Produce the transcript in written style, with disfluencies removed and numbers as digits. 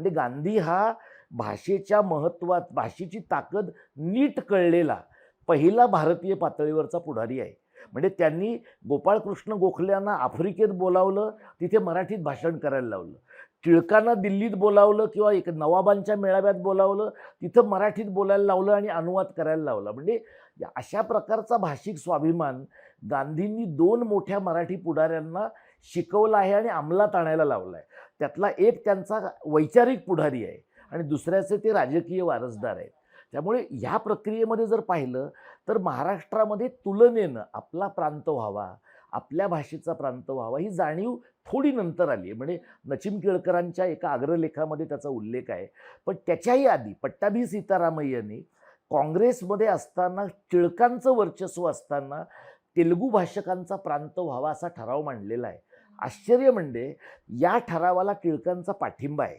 म्हणजे गांधी हा भाषेच्या महत्त्वात, भाषेची ताकद नीट कळलेला पहिला भारतीय पातळीवरचा पुढारी आहे. म्हणजे त्यांनी गोपाळकृष्ण गोखल्यांना आफ्रिकेत बोलावलं, तिथे मराठीत भाषण करायला लावलं. टिळकांना दिल्लीत बोलावलं किंवा एक नवाबांच्या मेळाव्यात बोलावलं, तिथं मराठीत बोलायला लावलं आणि अनुवाद करायला लावला. म्हणजे अशा प्रकारचा भाषिक स्वाभिमान गांधींनी 2 मोठ्या मराठी पुढाऱ्यांना शिकवला आहे आणि अंमलात आणायला लावला आहे. त्यातला एक त्यांचा वैचारिक पुढारी आहे आणि दुसऱ्याचे ते राजकीय वारसदार आहेत. त्यामुळे ह्या प्रक्रियेमध्ये जर पाहिलं तर महाराष्ट्रामध्ये तुलनेनं आपला प्रांत व्हावा, आपल्या भाषेचा प्रांत व्हावा ही जाणीव थोडी नंतर आली आहे. म्हणजे नचिम केळकरांच्या एका अग्रलेखामध्ये त्याचा उल्लेख आहे. पण त्याच्याही आधी पट्टाभी सीतारामय्यांनी काँग्रेसमध्ये असताना, टिळकांचं वर्चस्व असताना तेलुगू भाषकांचा प्रांत व्हावा असा ठराव मांडलेला आहे. आश्चर्य म्हणजे या ठरावाला टिळकांचा पाठिंबा आहे.